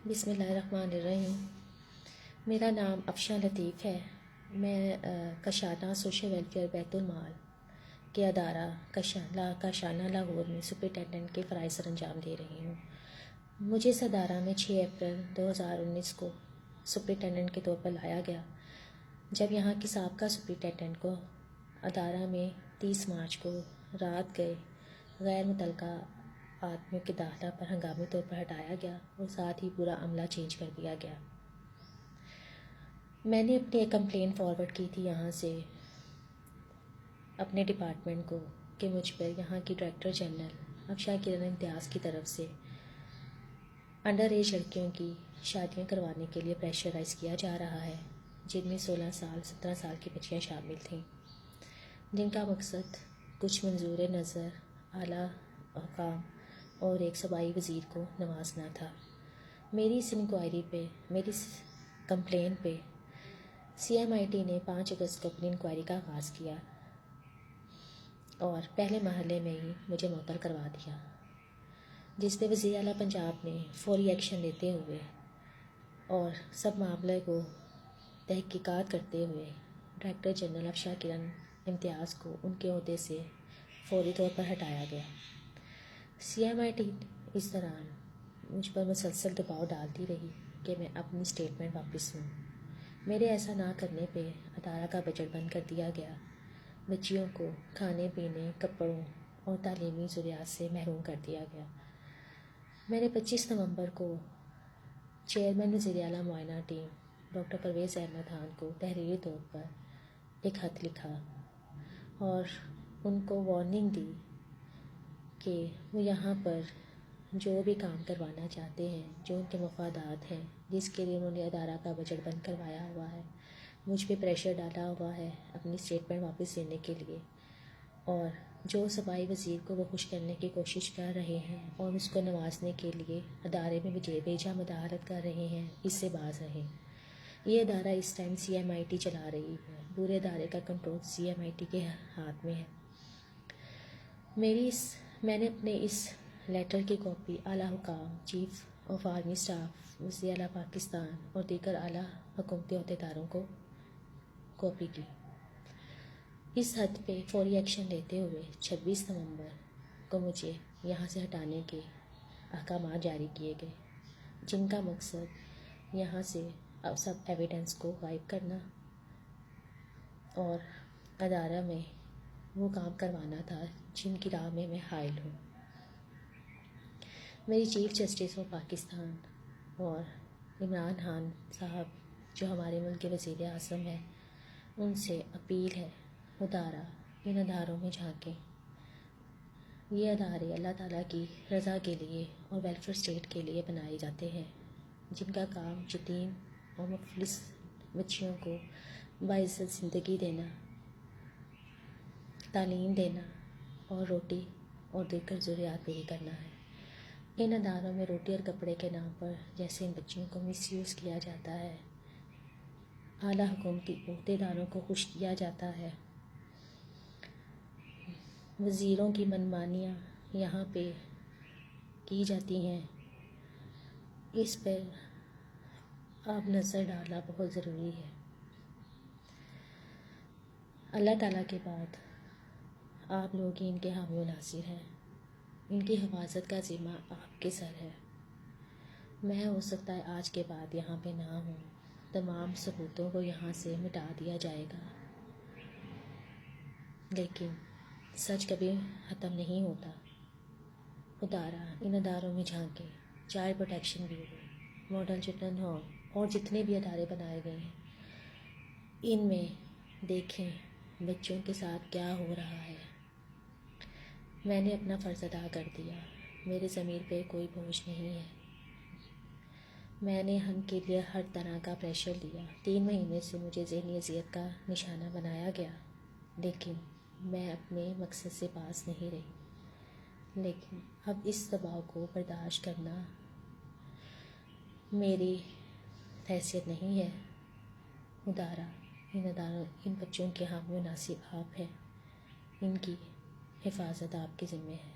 بسم اللہ الرحمن الرحیم۔ میرا نام افشاں لطیف ہے۔ میں کاشانہ سوشل ویلفیئر بیت المال کے ادارہ کاشانہ لاہور میں سپرنٹینڈنٹ کے فرائض سر انجام دے رہی ہوں۔ مجھے اس ادارہ میں 6 اپریل 2019 کو سپرنٹینڈنٹ کے طور پر لایا گیا، جب یہاں کی سابقہ سپرنٹینڈنٹ کو ادارہ میں 30 مارچ کو رات گئے غیر متعلقہ آدمیوں کے داخلہ پر ہنگامی طور پر ہٹایا گیا اور ساتھ ہی پورا عملہ چینج کر دیا گیا۔ میں نے اپنی ایک کمپلین فارورڈ کی تھی یہاں سے اپنے ڈپارٹمنٹ کو کہ مجھ پر یہاں کی ڈائریکٹر جنرل افشاں کرن امتیاز کی طرف سے انڈر ایج لڑکیوں کی شادیاں کروانے کے لیے پریشرائز کیا جا رہا ہے، جن میں 16 سال 17 سال کی بچیاں شامل تھیں، جن کا مقصد کچھ منظور نظر اعلیٰ حکام اور ایک صوبائی وزیر کو نوازنا تھا۔ میری اس انکوائری پہ، میری اس کمپلین پہ CMIT نے 5 اگست کو اپنی انکوائری کا آغاز کیا اور پہلے مرحلے میں ہی مجھے معطل کروا دیا، جس پہ وزیر اعلیٰ پنجاب نے فوری ایکشن لیتے ہوئے اور سب معاملے کو تحقیقات کرتے ہوئے ڈائریکٹر جنرل افشاں کرن امتیاز کو ان کے عہدے سے فوری طور پر ہٹایا گیا۔ CMIT اس دوران مجھ پر مسلسل دباؤ ڈالتی رہی کہ میں اپنی اسٹیٹمنٹ واپس لوں۔ میرے ایسا نہ کرنے پہ ادارہ کا بجٹ بند کر دیا گیا، بچیوں کو کھانے پینے، کپڑوں اور تعلیمی ضروریات سے محروم کر دیا گیا۔ میں نے 25 نومبر کو چیئرمین وزیر اعلیٰ معائنہ ٹیم ڈاکٹر پرویز احمد خان کو تحریری طور پر ایک خط لکھا اور ان کو وارننگ دی کہ وہ یہاں پر جو بھی کام کروانا چاہتے ہیں، جو ان کے مفادات ہیں، جس کے لیے انہوں نے ادارہ کا بجٹ بند کروایا ہوا ہے، مجھ پہ پریشر ڈالا ہوا ہے اپنی اسٹیٹمنٹ واپس لینے کے لیے، اور جو صوبائی وزیر کو وہ خوش کرنے کی کوشش کر رہے ہیں اور اس کو نوازنے کے لیے ادارے میں بیجا مداخلت کر رہے ہیں، اس سے باز رہیں۔ یہ ادارہ اس ٹائم CMIT چلا رہی ہے، پورے ادارے کا کنٹرول CMIT کے ہاتھ میں ہے۔ میں نے اپنے اس لیٹر کی کاپی اعلیٰ حکام، چیف آف آرمی اسٹاف، وزیر اعلیٰ پاکستان اور دیگر اعلیٰ حکومتی عہدیداروں کو کاپی کی۔ اس حد پہ فوری ایکشن لیتے ہوئے 26 نومبر کو مجھے یہاں سے ہٹانے کے احکامات جاری کیے گئے، جن کا مقصد یہاں سے سب ایویڈنس کو غائب کرنا اور ادارہ میں وہ کام کروانا تھا جن کی راہ میں حائل ہوں۔ میری چیف جسٹس آف پاکستان اور عمران خان صاحب جو ہمارے ملک کے وزیر اعظم ہیں، ان سے اپیل ہے ادارہ ان اداروں میں جھانکیں۔ یہ ادارے اللہ تعالیٰ کی رضا کے لیے اور ویلفیئر اسٹیٹ کے لیے بنائے جاتے ہیں، جن کا کام یتیم اور مفلس بچیوں کو باعزت زندگی دینا، تعلیم دینا اور روٹی اور دیگر ضروریات پوری کرنا ہے۔ ان اداروں میں روٹی اور کپڑے کے نام پر جیسے ان بچیوں کو مس یوز کیا جاتا ہے، اعلیٰ حکومتی عہدیداروں کو خوش کیا جاتا ہے، وزیروں کی منمانیاں یہاں پہ کی جاتی ہیں، اس پر آپ نظر ڈالنا بہت ضروری ہے۔ اللہ تعالیٰ کے بعد آپ لوگ ہی ان کے حامی و ناصر ہیں، ان کی حفاظت کا ذمہ آپ کے سر ہے۔ میں ہو سکتا ہے آج کے بعد یہاں پہ نہ ہوں، تمام ثبوتوں کو یہاں سے مٹا دیا جائے گا، لیکن سچ کبھی ختم نہیں ہوتا۔ ادارہ ان اداروں میں جھانکیں، child protection bureau, model children home اور جتنے بھی ادارے بنائے گئے ہیں، ان میں دیکھیں بچوں کے ساتھ کیا ہو رہا ہے۔ میں نے اپنا فرض ادا کر دیا، میرے ضمیر پہ کوئی بوجھ نہیں ہے۔ میں نے ہم کے لیے ہر طرح کا پریشر لیا، 3 مہینے سے مجھے ذہنی اذیت کا نشانہ بنایا گیا، لیکن میں اپنے مقصد سے باز نہیں رہی۔ لیکن اب اس دباؤ کو برداشت کرنا میری حیثیت نہیں ہے۔ ان بچوں کے حامی و ناصر آپ ہیں، ان کی حفاظت آپ کے ذمہ ہے۔